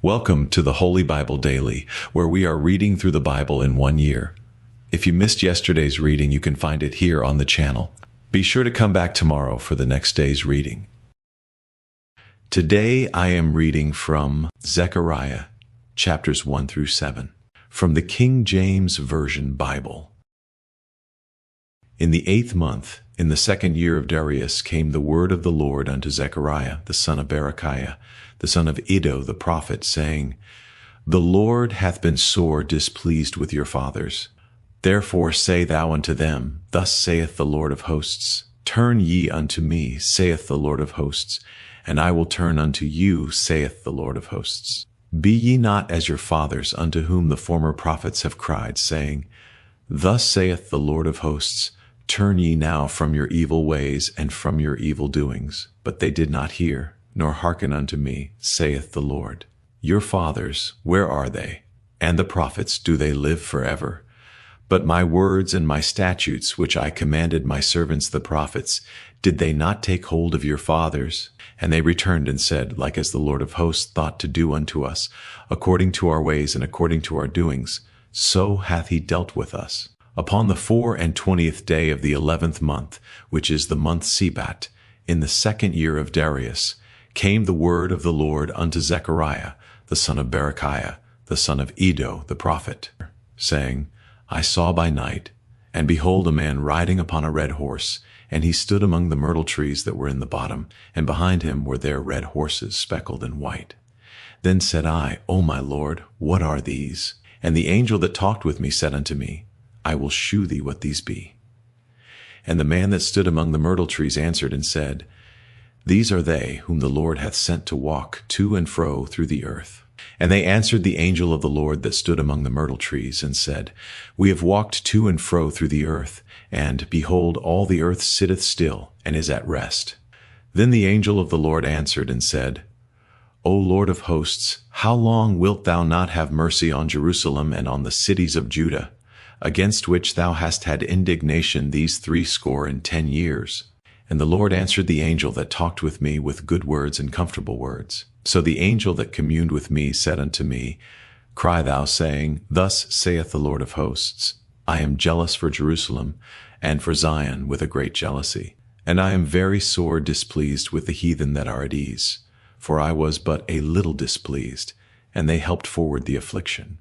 Welcome to the Holy Bible Daily, where we are reading through the Bible in 1 year. If you missed yesterday's reading, you can find it here on the channel. Be sure to come back tomorrow for the next day's reading. Today I am reading from Zechariah, chapters 1 through 7, from the King James Version Bible. In the 8th month, in the 2nd year of Darius, came the word of the Lord unto Zechariah, the son of Berechiah, the son of Iddo the prophet, saying, The Lord hath been sore displeased with your fathers. Therefore say thou unto them, Thus saith the Lord of hosts, Turn ye unto me, saith the Lord of hosts, and I will turn unto you, saith the Lord of hosts. Be ye not as your fathers, unto whom the former prophets have cried, saying, Thus saith the Lord of hosts, Turn ye now from your evil ways and from your evil doings. But they did not hear, nor hearken unto me, saith the Lord. Your fathers, where are they? And the prophets, do they live forever? But my words and my statutes, which I commanded my servants the prophets, did they not take hold of your fathers? And they returned and said, Like as the Lord of hosts thought to do unto us, according to our ways and according to our doings, so hath he dealt with us. Upon the 24th day of the 11th month, which is the month Sebat, in the 2nd year of Darius, came the word of the Lord unto Zechariah, the son of Berechiah, the son of Iddo the prophet, saying, I saw by night, and behold a man riding upon a red horse, and he stood among the myrtle trees that were in the bottom, and behind him were there red horses speckled and white. Then said I, O my Lord, what are these? And the angel that talked with me said unto me, I will shew thee what these be. And the man that stood among the myrtle trees answered and said, These are they whom the Lord hath sent to walk to and fro through the earth. And they answered the angel of the Lord that stood among the myrtle trees, and said, We have walked to and fro through the earth, and behold, all the earth sitteth still, and is at rest. Then the angel of the Lord answered and said, O Lord of hosts, how long wilt thou not have mercy on Jerusalem and on the cities of Judah, against which thou hast had indignation these 70 years? And the Lord answered the angel that talked with me with good words and comfortable words. So the angel that communed with me said unto me, Cry thou, saying, Thus saith the Lord of hosts, I am jealous for Jerusalem and for Zion with a great jealousy. And I am very sore displeased with the heathen that are at ease. For I was but a little displeased, and they helped forward the affliction.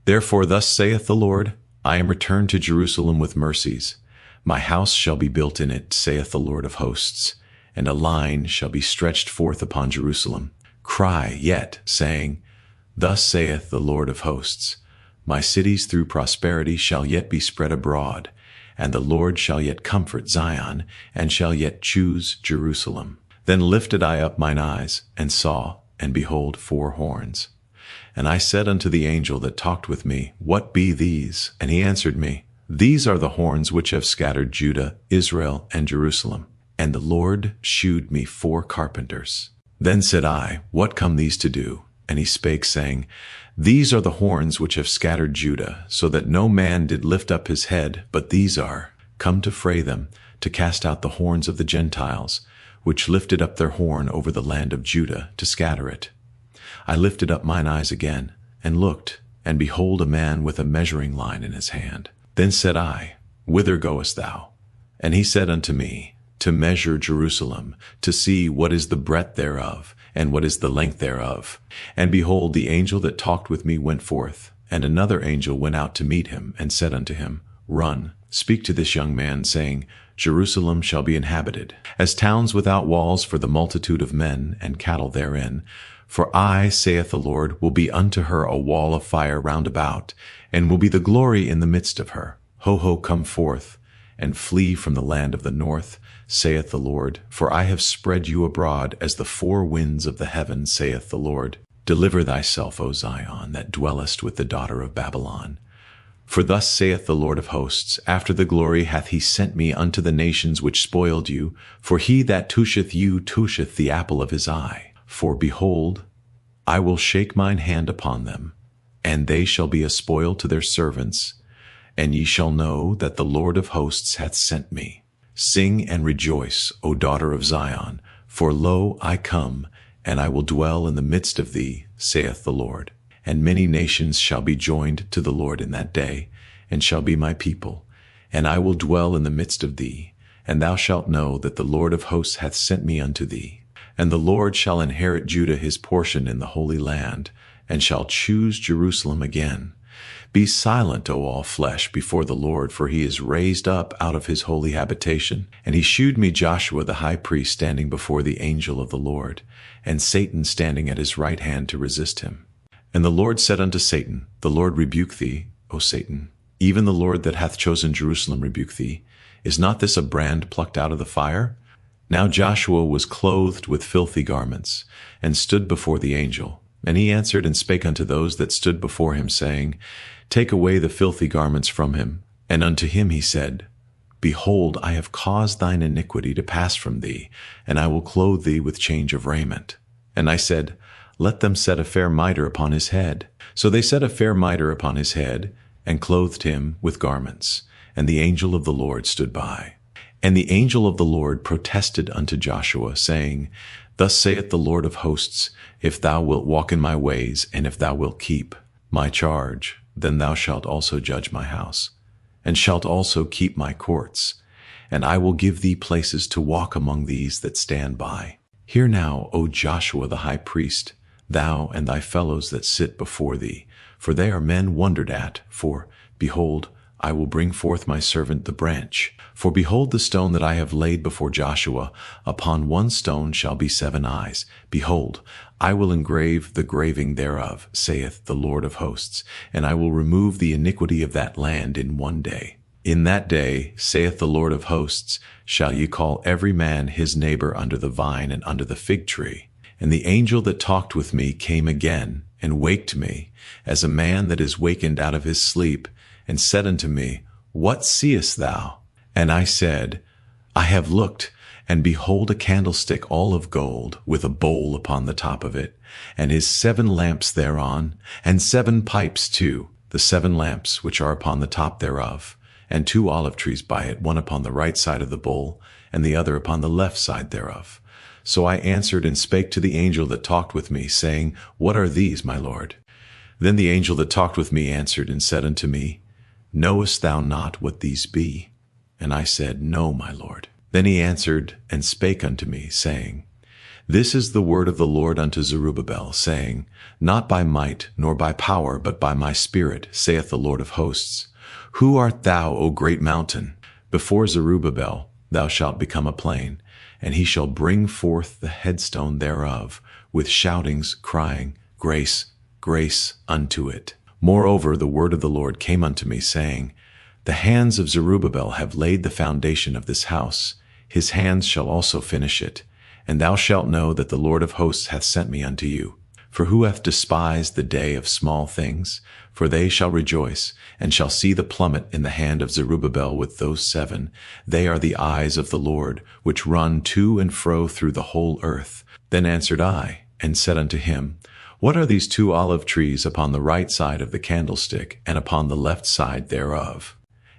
Therefore thus saith the Lord, I am returned to Jerusalem with mercies. My house shall be built in it, saith the Lord of hosts, and a line shall be stretched forth upon Jerusalem. Cry yet, saying, Thus saith the Lord of hosts, My cities through prosperity shall yet be spread abroad, and the Lord shall yet comfort Zion, and shall yet choose Jerusalem. Then lifted I up mine eyes, and saw, and behold 4 horns. And I said unto the angel that talked with me, What be these? And he answered me, These are the horns which have scattered Judah, Israel, and Jerusalem. And the Lord shewed me 4 carpenters. Then said I, What come these to do? And he spake, saying, These are the horns which have scattered Judah, so that no man did lift up his head, but these are come to fray them, to cast out the horns of the Gentiles, which lifted up their horn over the land of Judah, to scatter it. I lifted up mine eyes again, and looked, and behold a man with a measuring line in his hand. Then said I, Whither goest thou? And he said unto me, To measure Jerusalem, to see what is the breadth thereof, and what is the length thereof. And behold, the angel that talked with me went forth, and another angel went out to meet him, and said unto him, Run, speak to this young man, saying, Jerusalem shall be inhabited, as towns without walls for the multitude of men and cattle therein. For I, saith the Lord, will be unto her a wall of fire round about, and will be the glory in the midst of her. Ho, come forth, and flee from the land of the north, saith the Lord, for I have spread you abroad as the 4 winds of the heaven, saith the Lord. Deliver thyself, O Zion, that dwellest with the daughter of Babylon. For thus saith the Lord of hosts, After the glory hath he sent me unto the nations which spoiled you, for he that toucheth you toucheth the apple of his eye. For behold, I will shake mine hand upon them, and they shall be a spoil to their servants, and ye shall know that the Lord of hosts hath sent me. Sing and rejoice, O daughter of Zion, for lo, I come, and I will dwell in the midst of thee, saith the Lord. And many nations shall be joined to the Lord in that day, and shall be my people. And I will dwell in the midst of thee, and thou shalt know that the Lord of hosts hath sent me unto thee. And the Lord shall inherit Judah his portion in the Holy Land, and shall choose Jerusalem again. Be silent, O all flesh, before the Lord, for he is raised up out of his holy habitation. And he shewed me Joshua the high priest standing before the angel of the Lord, and Satan standing at his right hand to resist him. And the Lord said unto Satan, The Lord rebuke thee, O Satan. Even the Lord that hath chosen Jerusalem rebuke thee. Is not this a brand plucked out of the fire? Now Joshua was clothed with filthy garments, and stood before the angel. And he answered and spake unto those that stood before him, saying, Take away the filthy garments from him. And unto him he said, Behold, I have caused thine iniquity to pass from thee, and I will clothe thee with change of raiment. And I said, Let them set a fair mitre upon his head. So they set a fair mitre upon his head, and clothed him with garments. And the angel of the Lord stood by. And the angel of the Lord protested unto Joshua, saying, Thus saith the Lord of hosts, If thou wilt walk in my ways, and if thou wilt keep my charge, then thou shalt also judge my house, and shalt also keep my courts. And I will give thee places to walk among these that stand by. Hear now, O Joshua the high priest, thou and thy fellows that sit before thee, for they are men wondered at. For, behold, I will bring forth my servant the branch. For behold, the stone that I have laid before Joshua, upon one stone shall be 7 eyes. Behold, I will engrave the graving thereof, saith the Lord of hosts, and I will remove the iniquity of that land in one day. In that day, saith the Lord of hosts, shall ye call every man his neighbor under the vine and under the fig tree. And the angel that talked with me came again, and waked me, as a man that is wakened out of his sleep, and said unto me, What seest thou? And I said, I have looked, and behold a candlestick all of gold, with a bowl upon the top of it, and his 7 lamps thereon, and 7 pipes too, the 7 lamps which are upon the top thereof, and 2 olive trees by it, one upon the right side of the bowl, and the other upon the left side thereof. So I answered and spake to the angel that talked with me, saying, What are these, my Lord? Then the angel that talked with me answered and said unto me, Knowest thou not what these be? And I said, No, my Lord. Then he answered and spake unto me, saying, This is the word of the Lord unto Zerubbabel, saying, Not by might nor by power, but by my spirit, saith the Lord of hosts. Who art thou, O great mountain? Before Zerubbabel thou shalt become a plain, and he shall bring forth the headstone thereof, with shoutings, crying, Grace, grace unto it. Moreover, the word of the Lord came unto me, saying, The hands of Zerubbabel have laid the foundation of this house. His hands shall also finish it. And thou shalt know that the Lord of hosts hath sent me unto you. For who hath despised the day of small things? For they shall rejoice, and shall see the plummet in the hand of Zerubbabel with those 7. They are the eyes of the Lord, which run to and fro through the whole earth. Then answered I, and said unto him, What are these 2 olive trees upon the right side of the candlestick, and upon the left side thereof?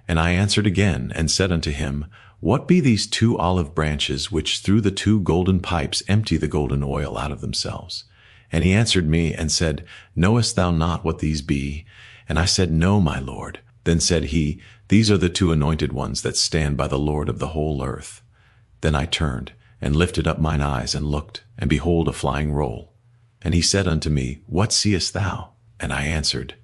And I answered again, and said unto him, What be these 2 olive branches, which through the 2 golden pipes empty the golden oil out of themselves? And he answered me, and said, Knowest thou not what these be? And I said, No, my Lord. Then said he, These are the 2 anointed ones that stand by the Lord of the whole earth. Then I turned, and lifted up mine eyes, and looked, and behold a flying roll. And he said unto me, What seest thou? And I answered,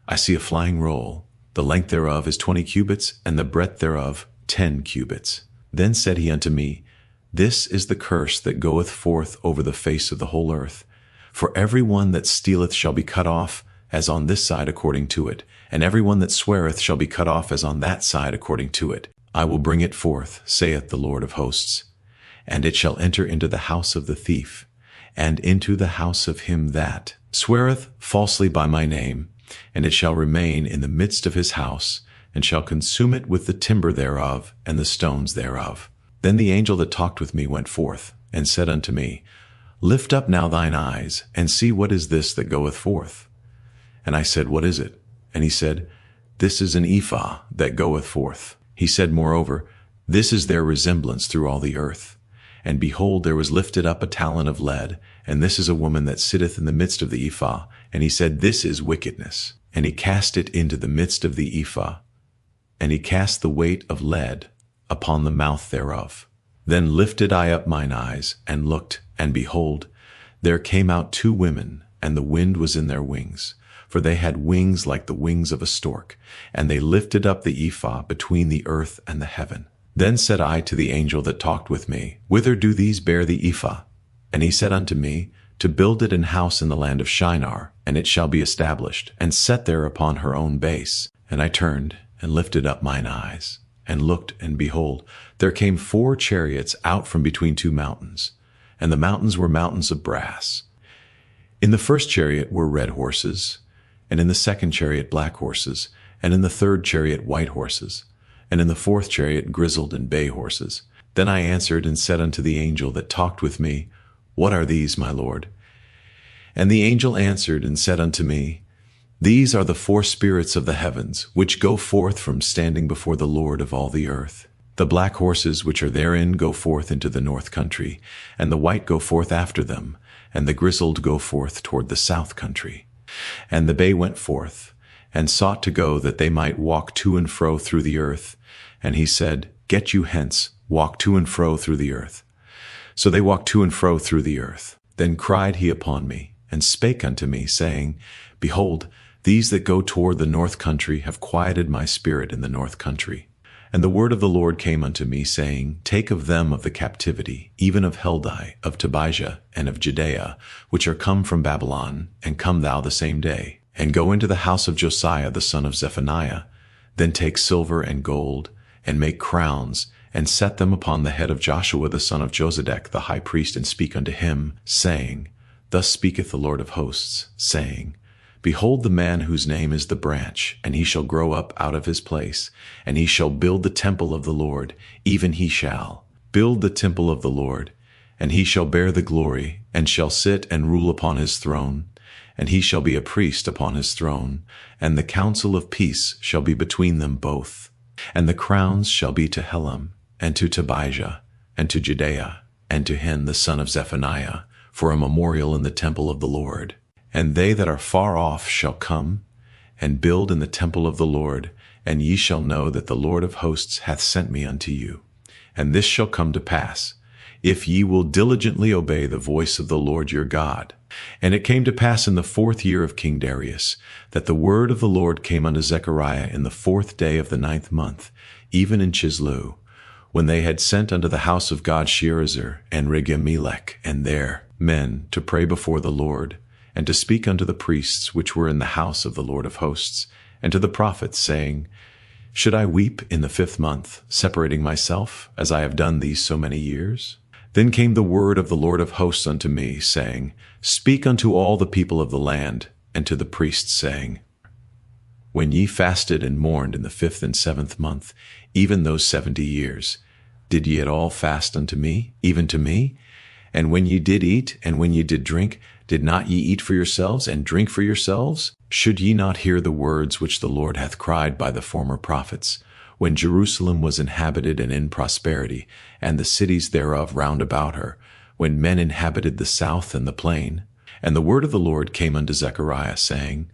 I see a flying roll. The length thereof is 20 cubits, and the breadth thereof 10 cubits. Then said he unto me, This is the curse that goeth forth over the face of the whole earth. For every one that stealeth shall be cut off, as on this side according to it, and every one that sweareth shall be cut off as on that side according to it. I will bring it forth, saith the Lord of hosts, and it shall enter into the house of the thief, and into the house of him that sweareth falsely by my name, and it shall remain in the midst of his house, and shall consume it with the timber thereof and the stones thereof. Then the angel that talked with me went forth, and said unto me, Lift up now thine eyes, and see what is this that goeth forth. And I said, What is it? And he said, This is an ephah that goeth forth. He said moreover, This is their resemblance through all the earth. And behold, there was lifted up a talent of lead, and this is a woman that sitteth in the midst of the ephah. And he said, This is wickedness. And he cast it into the midst of the ephah, and he cast the weight of lead upon the mouth thereof. Then lifted I up mine eyes, and looked, and behold, there came out two women, and the wind was in their wings, for they had wings like the wings of a stork, and they lifted up the ephah between the earth and the heaven. Then said I to the angel that talked with me, Whither do these bear the ephah? And he said unto me, To build it an house in the land of Shinar, and it shall be established, and set there upon her own base. And I turned, and lifted up mine eyes, and looked, and behold, there came 4 chariots out from between 2 mountains, and the mountains were mountains of brass. In the first chariot were red horses, and in the second chariot black horses, and in the third chariot white horses, and in the fourth chariot grizzled and bay horses. Then I answered and said unto the angel that talked with me, What are these, my Lord? And the angel answered and said unto me, These are the 4 spirits of the heavens, which go forth from standing before the Lord of all the earth. The black horses which are therein go forth into the north country, and the white go forth after them, and the grizzled go forth toward the south country. And the bay went forth, and sought to go that they might walk to and fro through the earth. And he said, Get you hence, walk to and fro through the earth. So they walked to and fro through the earth. Then cried he upon me, and spake unto me, saying, Behold, these that go toward the north country have quieted my spirit in the north country. And the word of the Lord came unto me, saying, Take of them of the captivity, even of Heldai, of Tobijah, and of Judea, which are come from Babylon, and come thou the same day, and go into the house of Josiah the son of Zephaniah. Then take silver and gold, and make crowns, and set them upon the head of Joshua the son of Josedech the high priest, and speak unto him, saying, Thus speaketh the Lord of hosts, saying, Behold the man whose name is the branch, and he shall grow up out of his place, and he shall build the temple of the Lord, even he shall build the temple of the Lord, and he shall bear the glory, and shall sit and rule upon his throne, and he shall be a priest upon his throne, and the counsel of peace shall be between them both. And the crowns shall be to Helam, and to Tobijah, and to Judea, and to Hen the son of Zephaniah, for a memorial in the temple of the Lord. And they that are far off shall come, and build in the temple of the Lord, and ye shall know that the Lord of hosts hath sent me unto you. And this shall come to pass, if ye will diligently obey the voice of the Lord your God. And it came to pass in the 4th year of King Darius, that the word of the Lord came unto Zechariah in the 4th day of the 9th month, even in Chislu, when they had sent unto the house of God Sherezer and Regemelech and their men to pray before the Lord, and to speak unto the priests which were in the house of the Lord of hosts, and to the prophets, saying, Should I weep in the 5th month, separating myself, as I have done these so many years? Then came the word of the Lord of hosts unto me, saying, Speak unto all the people of the land, and to the priests, saying, When ye fasted and mourned in the 5th and 7th month, even those 70 years, did ye at all fast unto me, even to me? And when ye did eat, and when ye did drink, did not ye eat for yourselves, and drink for yourselves? Should ye not hear the words which the Lord hath cried by the former prophets, when Jerusalem was inhabited and in prosperity, and the cities thereof round about her, when men inhabited the south and the plain? And the word of the Lord came unto Zechariah, saying,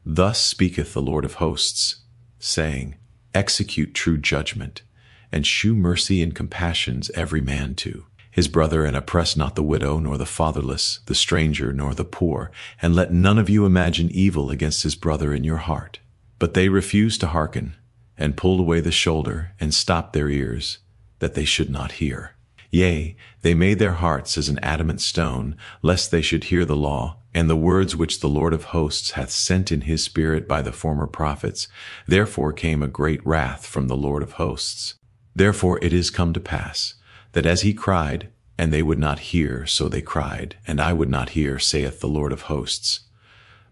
Thus speaketh the Lord of hosts, saying, Execute true judgment, and shew mercy and compassions every man to his brother, and oppress not the widow, nor the fatherless, the stranger, nor the poor, and let none of you imagine evil against his brother in your heart. But they refused to hearken, and pulled away the shoulder, and stopped their ears, that they should not hear. Yea, they made their hearts as an adamant stone, lest they should hear the law, and the words which the Lord of hosts hath sent in his spirit by the former prophets. Therefore came a great wrath from the Lord of hosts. Therefore it is come to pass, that as he cried, and they would not hear, so they cried, and I would not hear, saith the Lord of hosts.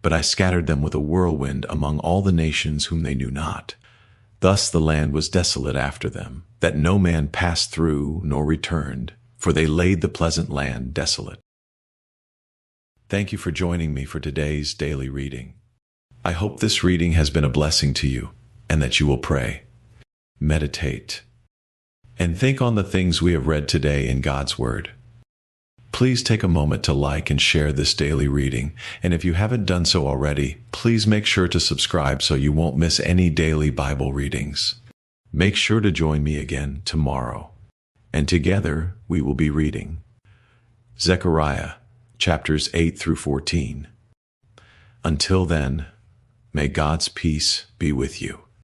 But I scattered them with a whirlwind among all the nations whom they knew not. Thus the land was desolate after them, that no man passed through nor returned, for they laid the pleasant land desolate. Thank you for joining me for today's daily reading. I hope this reading has been a blessing to you, and that you will pray, meditate, and think on the things we have read today in God's Word. Please take a moment to like and share this daily reading, and if you haven't done so already, please make sure to subscribe so you won't miss any daily Bible readings. Make sure to join me again tomorrow, and together we will be reading Zechariah, chapters 8 through 14. Until then, may God's peace be with you.